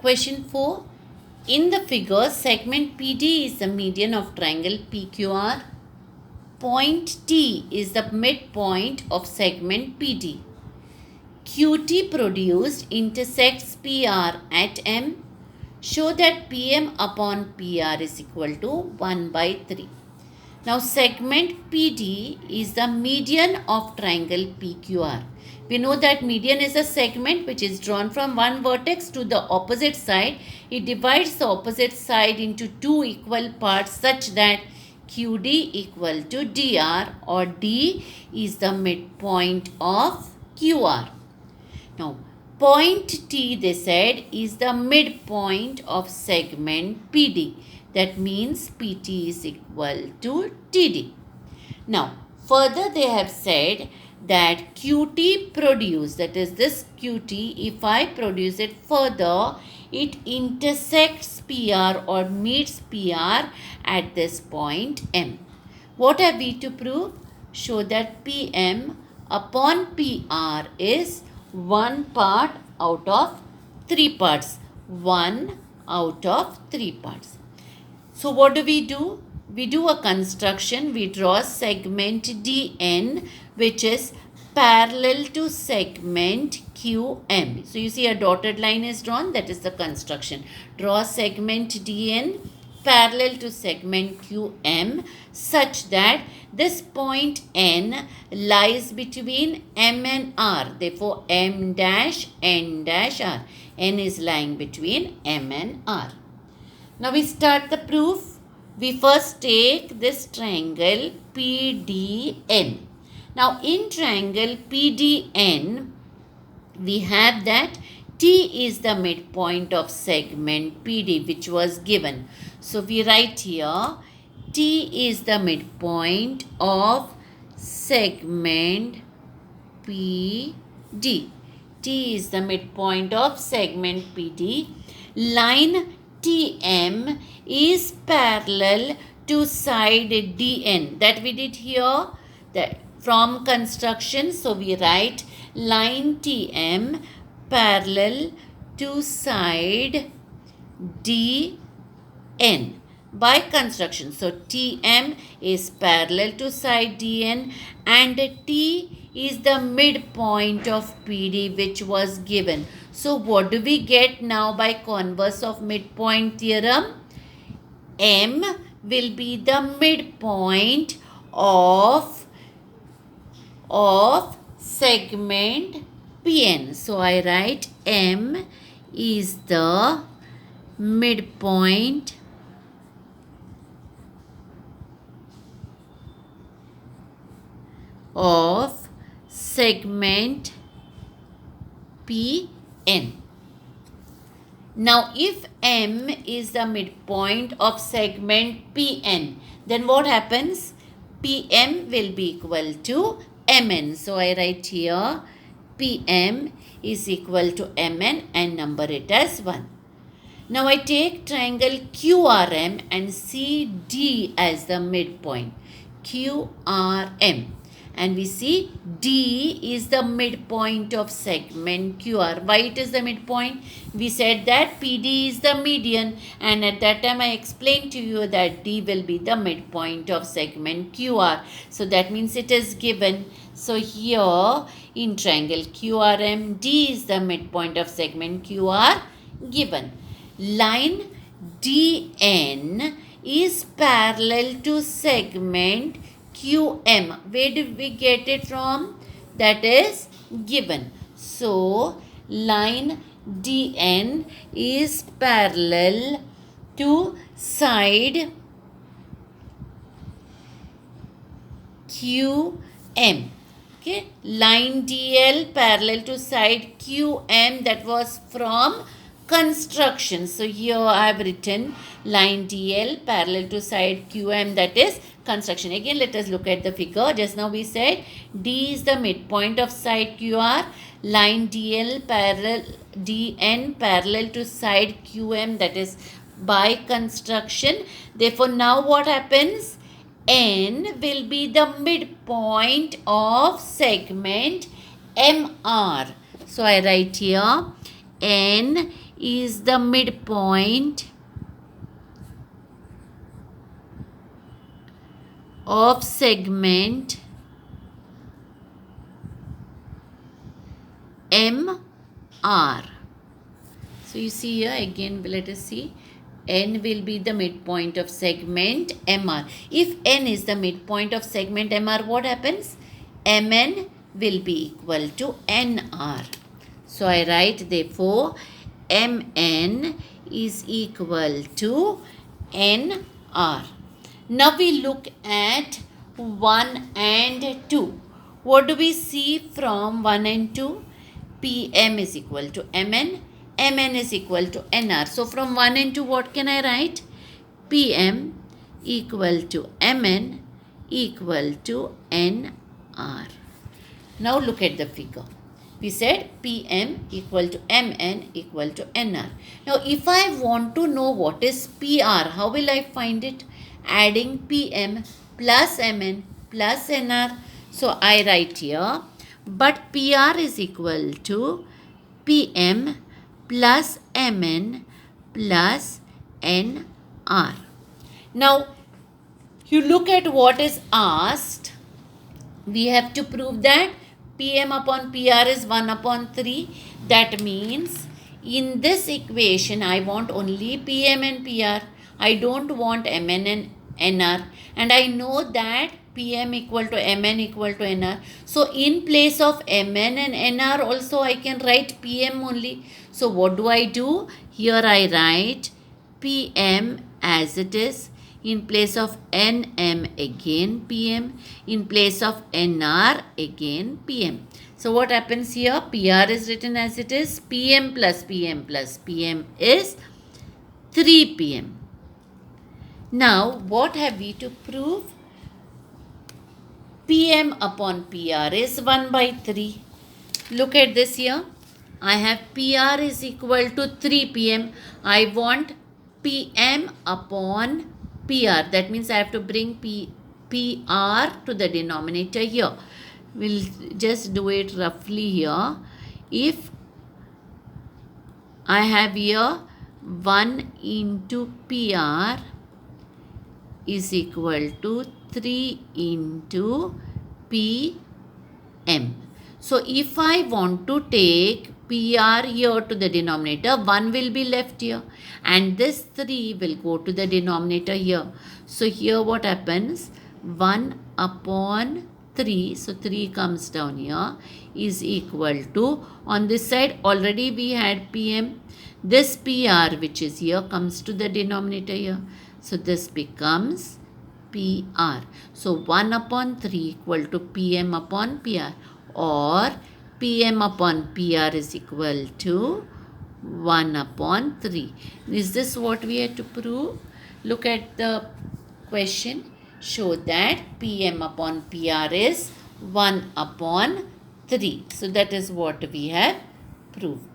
Question 4. In the figure, segment PD is the median of triangle PQR. Point T is the midpoint of segment PD. QT produced intersects PR at M. Show that PM upon PR is equal to 1 by 3. Now segment PD is the median of triangle PQR. We know that median is a segment which is drawn from one vertex to the opposite side. It divides the opposite side into two equal parts such that QD equal to DR, or D is the midpoint of QR. Now point T, they said, is the midpoint of segment PD. That means PT is equal to TD. Now, further they have said that QT produced, that is this QT, if I produce it further, it intersects PR or meets PR at this point M. What have we to prove? Show that PM upon PR is one part out of three parts. One out of three parts. So what do? We do a construction. We draw segment DN which is parallel to segment QM. So you see a dotted line is drawn. That is the construction. Draw segment DN parallel to segment QM such that this point N lies between M and R. Therefore, M dash N dash R. N is lying between M and R. Now we start the proof. We first take this triangle PDN. Now in triangle PDN, we have that T is the midpoint of segment PD which was given. So we write here T is the midpoint of segment PD. T is the midpoint of segment PD. Line TM is parallel to side DN. That we did here, that from construction. So we write line TM parallel to side DN by construction. So TM is parallel to side DN and T is the midpoint of PD which was given. So what do we get now by converse of midpoint theorem? M will be the midpoint of segment PN. So I write M is the midpoint of segment PN. Now if M is the midpoint of segment PN, then what happens? PM will be equal to MN. So I write here PM is equal to MN and number it as 1. Now I take triangle QRM and see D as the midpoint. QRM. And we see D is the midpoint of segment QR. Why it is the midpoint? We said that PD is the median, and at that time I explained to you that D will be the midpoint of segment QR. So that means it is given. So here in triangle QRM, D is the midpoint of segment QR given. Line DN is parallel to segment QM. Where did we get it from? That is given. So line DN is parallel to side QM. Okay, line DL parallel to side QM, that was from construction. So here I have written line DL parallel to side QM, that is construction. Again, let us look at the figure. Just now we said D is the midpoint of side QR. Line DL parallel DN parallel to side QM, that is by construction. Therefore, now what happens? N will be the midpoint of segment MR. So I write here N is the midpoint of segment MR. So you see here again, let us see. N will be the midpoint of segment MR. If N is the midpoint of segment MR, what happens? MN will be equal to NR. So I write therefore MN is equal to NR. Now we look at 1 and 2. What do we see from 1 and 2? PM is equal to MN. Mn is equal to Nr. So from 1 and 2, what can I write? Pm equal to Mn equal to Nr. Now look at the figure. We said Pm equal to Mn equal to Nr. Now if I want to know what is Pr, how will I find it? Adding Pm plus Mn plus Nr. So I write here, but Pr is equal to Pm plus Mn plus Nr. Now, you look at what is asked. We have to prove that Pm upon Pr is 1 upon 3. That means in this equation, I want only Pm and Pr. I don't want Mn and Nr. And I know that Pm equal to Mn equal to Nr. So in place of Mn and Nr also I can write Pm only. So what do I do? Here I write Pm as it is. In place of Nm again Pm. In place of Nr again Pm. So what happens here? Pr is written as it is. Pm plus Pm plus Pm is 3 Pm. Now what have we to prove? Pm upon Pr is 1 by 3. Look at this here. I have Pr is equal to 3 Pm. I want Pm upon Pr. That means I have to bring Pr to the denominator here. We'll just do it roughly here. If I have here 1 into Pr is equal to 3 into Pm. So if I want to take Pr here to the denominator, 1 will be left here and this 3 will go to the denominator here. So here what happens? 1 upon 3, so 3 comes down here, is equal to, on this side already we had Pm. This Pr which is here comes to the denominator here. So this becomes Pr. So 1 upon 3 equal to Pm upon Pr, or Pm upon Pr is equal to 1 upon 3. Is this what we had to prove? Look at the question. Show that Pm upon Pr is 1 upon 3. So that is what we have proved.